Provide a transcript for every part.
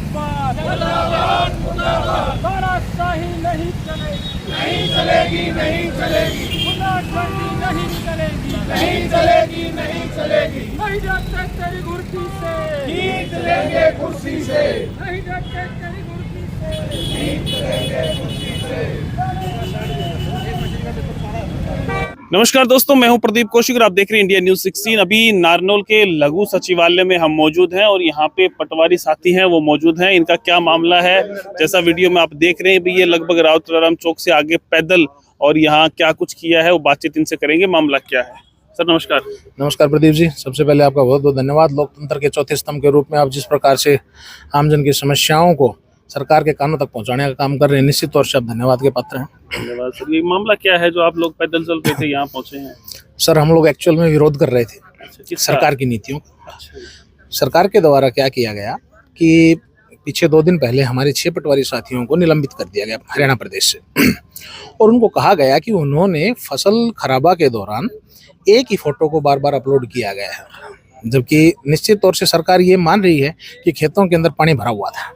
मुर्दाबाद मुर्दाबाद मुर्दाबाद। तानाशाही नहीं चलेगी, नहीं चलेगी, नहीं चलेगी। गुंडागर्दी नहीं चलेगी, नहीं चलेगी, नहीं चलेगी। नहीं जाते तेरी कुर्सी से, जीत लेंगे कुर्सी से। नहीं जाते तेरी कुर्सी से, जीत लेंगे कुर्सी से। नमस्कार दोस्तों, मैं हूं प्रदीप कौशिक और आप देख रहे हैं इंडिया न्यूज 16। अभी नारनौल के लघु सचिवालय में हम मौजूद हैं और यहाँ पे पटवारी साथी हैं, वो मौजूद हैं। इनका क्या मामला है, जैसा वीडियो में आप देख रहे हैं, भी ये लगभग राउतराम चौक से आगे पैदल और यहाँ क्या कुछ किया है वो बातचीत इनसे करेंगे। मामला क्या है सर? नमस्कार। नमस्कार प्रदीप जी, सबसे पहले आपका बहुत बहुत धन्यवाद। लोकतंत्र के चौथे स्तंभ के रूप में आप जिस प्रकार से आमजन की समस्याओं को सरकार के कानों तक पहुंचाने का काम कर रहे हैं, निश्चित तौर से आप धन्यवाद के पात्र हैं। धन्यवाद सर। ये मामला क्या है जो आप लोग पैदल चल रहे थे, यहाँ पहुंचे हैं? सर, हम लोग एक्चुअल में विरोध कर रहे थे सरकार की नीतियों का। सरकार के द्वारा क्या किया गया कि पीछे 2 दिन पहले हमारे 6 पटवारी साथियों को निलंबित कर दिया गया हरियाणा प्रदेश से और उनको कहा गया कि उन्होंने फसल खराबा के दौरान एक ही फोटो को बार बार अपलोड किया गया है, जबकि निश्चित तौर से सरकार ये मान रही है कि खेतों के अंदर पानी भरा हुआ था।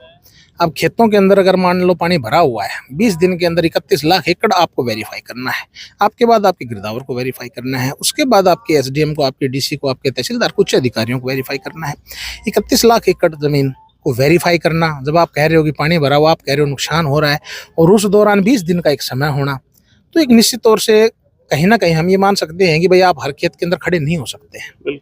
अब खेतों के अंदर अगर मान लो पानी भरा हुआ है, 20 दिन के अंदर 31 लाख एकड़ आपको वेरीफाई करना है। आपके बाद आपके गिरदावर को वेरीफाई करना है, उसके बाद आपके एसडीएम को, आपके डीसी को, आपके तहसीलदार को, उच्च अधिकारियों को वेरीफाई करना है। 31 लाख एकड़ जमीन को वेरीफाई करना, जब आप कह रहे हो कि पानी भरा हुआ, आप कह रहे हो नुकसान हो रहा है, और उस दौरान 20 दिन का एक समय होना, तो एक निश्चित तौर से कहीं ना कहीं हम ये मान सकते हैं कि भाई आप हर खेत के अंदर खड़े नहीं हो सकते हैं,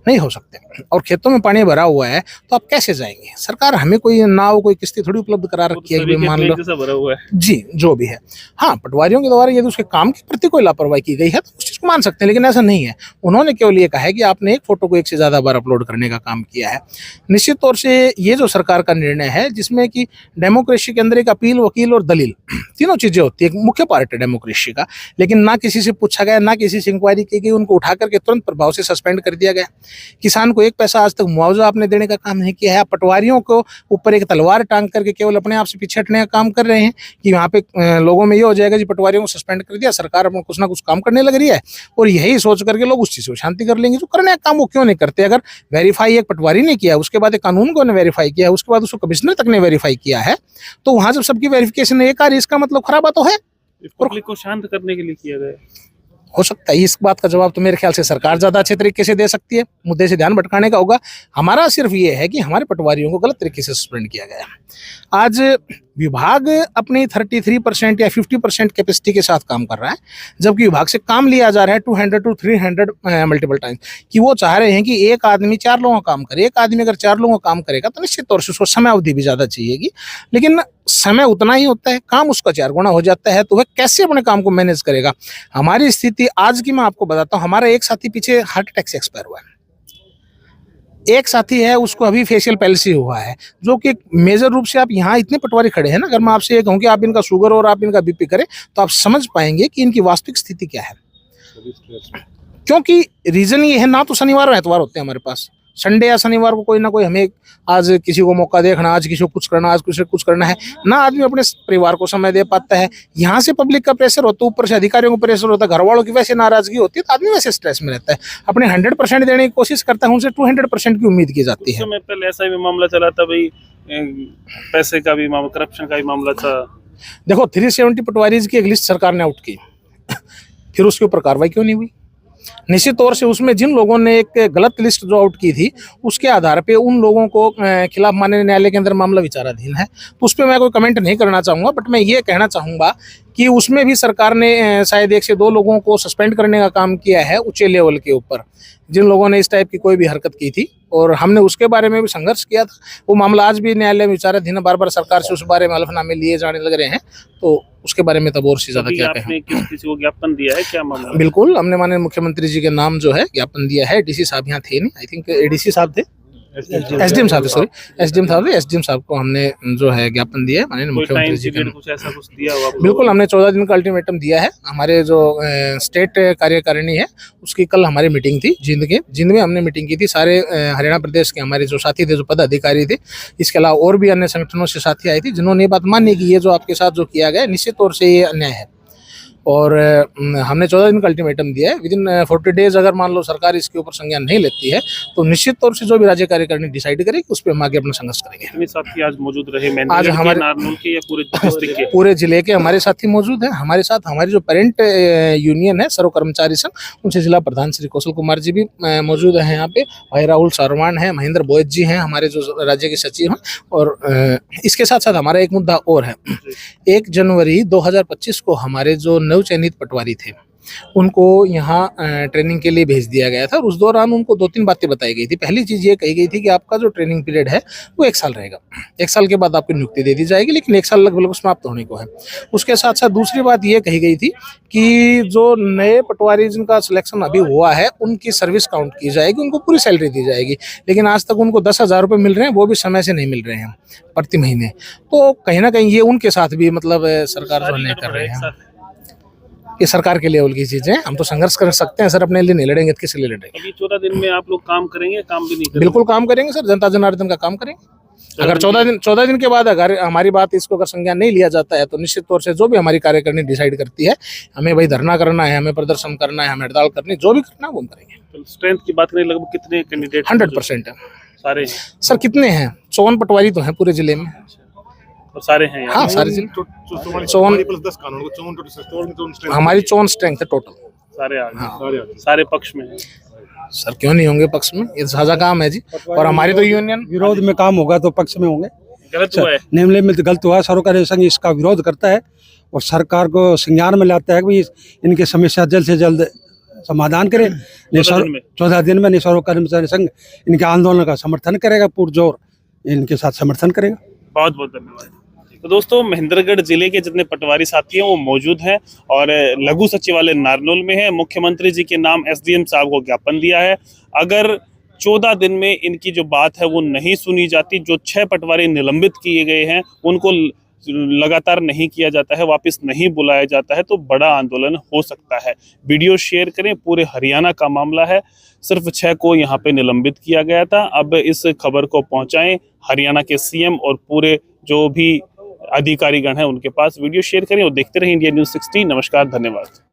नहीं हो सकते। और खेतों में पानी भरा हुआ है तो आप कैसे जाएंगे? सरकार हमें कोई नाव, कोई किश्ती थोड़ी उपलब्ध करा रखी है कि मान लो भरा हुआ है जी, जो भी है। हाँ, पटवारियों के द्वारा यदि उसके काम के प्रति कोई लापरवाही की गई है तो उस चीज को मान सकते हैं, लेकिन ऐसा नहीं है। उन्होंने केवल ये कहा है कि आपने एक फोटो को 1 से ज्यादा बार अपलोड करने का काम किया है। निश्चित तौर से ये जो सरकार का निर्णय है, जिसमें कि डेमोक्रेसी के अंदर एक अपील, वकील और दलील तीनों चीजें होती है, एक मुख्य पार्ट है डेमोक्रेसी का, लेकिन ना किसी से पूछा गया, ना किसी से इंक्वायरी की गई, उनको उठा करके तुरंत प्रभाव से सस्पेंड कर दिया गया। किसान को 1 पैसा आज तक मुआवजा आपने देने का काम नहीं किया है। आप पटवारियों को ऊपर एक तलवार टांग करके केवल अपने आप से पीछे हटने का काम कर रहे हैं कि वहाँ पे लोगों में ये हो जाएगा जी पटवारियों को सस्पेंड कर दिया, सरकार अपना कुछ ना कुछ काम करने लग रही है, और यही सोच करके लोग उस चीज को शांति कर लेंगे। जो करने का काम वो क्यों नहीं करते? अगर वेरीफाई एक पटवारी ने किया, उसके बाद एक कानून को ने वेरीफाई किया, उसके बाद उसको कमिश्नर तक ने वेरीफाई किया है, तो वहां जब सबकी वेरिफिकेशन एक आ रही, इसका मतलब खराबा तो है। पब्लिक को शांत करने के लिए किया गया हो सकता है इस बात का जवाब तो मेरे ख्याल से सरकार ज्यादा अच्छे तरीके से दे सकती है। मुद्दे से ध्यान भटकाने का होगा। हमारा सिर्फ ये है कि हमारे पटवारियों को गलत तरीके से सस्पेंड किया गया। आज विभाग अपनी 33% या 50% कैपेसिटी के साथ काम कर रहा है, जबकि विभाग से काम लिया जा रहा है 200 to 300 मल्टीपल टाइम्स, कि वो चाह रहे हैं कि एक आदमी 4 लोगों का काम करे। एक आदमी अगर 4 लोगों का काम करेगा तो निश्चित तौर से उसको समय अवधि भी ज्यादा चाहिएगी, लेकिन समय उतना ही होता है, काम उसका 4 गुना हो जाता है, तो वह कैसे अपने काम को मैनेज करेगा? हमारी स्थिति आज की मैं आपको बताता हूँ। हमारा एक साथी पीछे हार्ट अटैक से एक्सपायर हुआ है, एक साथी है उसको अभी फेशियल पैल्सी हुआ है, जो कि मेजर रूप से आप यहाँ इतने पटवारी खड़े हैं ना, अगर मैं आपसे ये कहूँ कि आप इनका शुगर और आप इनका बीपी करें तो आप समझ पाएंगे कि इनकी वास्तविक स्थिति क्या है। क्योंकि रीजन ये है, ना तो शनिवार और एतवार होते हैं हमारे पास, संडे या शनिवार को कोई ना कोई हमें आज किसी को मौका देखना, आज किसी को कुछ करना, आज किसी को कुछ करना है, ना आदमी अपने परिवार को समय दे पाता है। यहाँ से पब्लिक का प्रेशर होता है, ऊपर से अधिकारियों को प्रेशर होता है, घर वालों की वैसे नाराजगी होती है, तो आदमी वैसे स्ट्रेस में रहता है। अपने 100% देने की कोशिश करता है, उनसे 200% की उम्मीद की जाती है। समय पहले ऐसा भी मामला चला था भाई, पैसे का भी मामला, करप्शन का भी मामला था। देखो, 370 पटवारीज की एक लिस्ट सरकार ने आउट की, फिर उसके ऊपर कार्रवाई क्यों नहीं हुई? निश्चित तौर से उसमें जिन लोगों ने एक गलत लिस्ट जो आउट की थी, उसके आधार पे उन लोगों को खिलाफ माननीय न्यायालय के अंदर मामला विचाराधीन है, तो उस पर मैं कोई कमेंट नहीं करना चाहूँगा। बट मैं ये कहना चाहूँगा कि उसमें भी सरकार ने शायद 1 से 2 लोगों को सस्पेंड करने का काम किया है उच्च लेवल के ऊपर, जिन लोगों ने इस टाइप की कोई भी हरकत की थी, और हमने उसके बारे में भी संघर्ष किया था। वो मामला आज भी न्यायालय में विचाराधीन है, बार बार सरकार से उस बारे में हलफनामे लिए जाने लग रहे हैं, तो उसके बारे में तब और से ज्यादा क्या कहें। किसी को ज्ञापन दिया है, क्या मामला? बिल्कुल, हमने माननीय मुख्यमंत्री जी के नाम जो है ज्ञापन दिया है। डीसी साहब यहाँ थे नहीं, आई थिंक एडीसी साहब थे, एसडीएम साहब थे, सॉरी एसडीएम साहब को हमने जो है ज्ञापन दिया है माननीय मुख्यमंत्री जी के। कुछ ऐसा कुछ दिया हुआ? बिल्कुल, हमने 14 दिन का अल्टीमेटम दिया है। हमारे जो स्टेट कार्यकारिणी है उसकी कल हमारी मीटिंग थी जिंद में हमने मीटिंग की थी। सारे हरियाणा प्रदेश के हमारे जो साथी थे, जो पदाधिकारी थे, इसके अलावा और भी अन्य संगठनों से साथी आए थे, जिन्होंने ये बात मानी कि ये जो आपके साथ जो किया गया निश्चित तौर से ये अन्याय है। और हमने 14 दिन का अल्टीमेटम दिया है। विदिन 40 डेज अगर मान लो सरकार इसके ऊपर संज्ञान नहीं लेती है तो निश्चित तौर से जो भी राज्य कार्यकारिणी डिसाइड करेगी उस पर हम आगे अपना संघर्ष करेंगे। कितने साथी आज मौजूद रहे आज मेहंदीगढ़ के, हमारे नारनौल के या पूरे डिस्ट्रिक्ट के? पूरे जिले के हमारे साथी मौजूद हैं। हमारे साथ हमारी जो पेरेंट यूनियन है सर्व कर्मचारी संघ, उनसे जिला प्रधान श्री कौशल कुमार जी भी मौजूद हैं यहाँ पे। भाई राहुल सारवान है, महेंद्र बोयत जी हैं हमारे जो राज्य के सचिव हैं। और इसके साथ साथ हमारा एक मुद्दा और है। 1 जनवरी 2025 को हमारे जो नवचयनित पटवारी थे उनको यहाँ ट्रेनिंग के लिए भेज दिया गया था और उस दौरान उनको 2-3 बातें बताई गई थी। पहली चीज़ ये कही गई थी कि आपका जो ट्रेनिंग पीरियड है वो 1 साल रहेगा, 1 साल के बाद आपको नियुक्ति दे दी जाएगी, लेकिन 1 साल लगभग समाप्त होने को है। उसके साथ साथ दूसरी बात ये कही गई थी कि जो नए पटवारी जिनका सिलेक्शन अभी हुआ है उनकी सर्विस काउंट की जाएगी, उनको पूरी सैलरी दी जाएगी। लेकिन आज तक उनको 10,000 रुपये मिल रहे हैं, वो भी समय से नहीं मिल रहे हैं प्रति महीने। तो कहीं ना कहीं ये उनके साथ भी मतलब सरकार जो अन्याय कर रहे हैं, ये सरकार के लेवल की चीजें। हम तो संघर्ष कर सकते हैं सर, अपने लिए नहीं लड़ेंगे तो किस लिए लड़ेंगे? अभी 14 दिन में आप लोग काम करेंगे, काम भी नहीं करेंगे? बिल्कुल काम करेंगे सर, जनता जनार्दन का काम करेंगे। अगर 14 दिन के बाद अगर हमारी बात इसको अगर संज्ञान नहीं लिया जाता है तो निश्चित तौर से जो भी हमारी कार्यकारिणी डिसाइड करती है, हमें भाई धरना करना है, हमें प्रदर्शन करना है, हमें हड़ताल करनी, जो भी करना है वो हम करेंगे। स्ट्रेंथ की बात करें, लगभग कितने कैंडिडेट? 100% है। सारे सर कितने हैं? 54 पटवारी तो हैं पूरे जिले में। और सारे हैं यहाँ? हाँ सारे जिले। 54 हमारी 54 स्ट्रेंथ है टोटल। सारे आ गए, सारे पक्ष में हैं। सर क्यों नहीं होंगे पक्ष में? ये साझा काम है जी। और हमारी तो यूनियन विरोध में काम होगा तो पक्ष में होंगे। गलत हुआ है? नियम में तो गलत हुआ है। सर्वकारी संघ इसका विरोध करता है और सरकार को संज्ञान में लाता है कि इनकी समस्या जल्द से जल्द समाधान करें। 14 दिन में सर्व कर्मचारी संघ इनके आंदोलन का समर्थन करेगा, पुरजोर इनके साथ समर्थन करेगा। बहुत बहुत धन्यवाद। तो दोस्तों, महेंद्रगढ़ जिले के जितने पटवारी साथी हैं वो मौजूद हैं और लघु सचिवालय नारनौल में है। मुख्यमंत्री जी के नाम एसडीएम साहब को ज्ञापन दिया है। अगर 14 दिन में इनकी जो बात है वो नहीं सुनी जाती, जो 6 पटवारी निलंबित किए गए हैं उनको लगातार नहीं किया जाता है, वापस नहीं बुलाया जाता है, तो बड़ा आंदोलन हो सकता है। वीडियो शेयर करें, पूरे हरियाणा का मामला है। सिर्फ 6 को यहाँ पे निलंबित किया गया था। अब इस खबर को पहुंचाएं हरियाणा के सीएम और पूरे जो भी अधिकारीगण हैं उनके पास। वीडियो शेयर करें और देखते रहें इंडिया न्यूज़ 16। नमस्कार, धन्यवाद।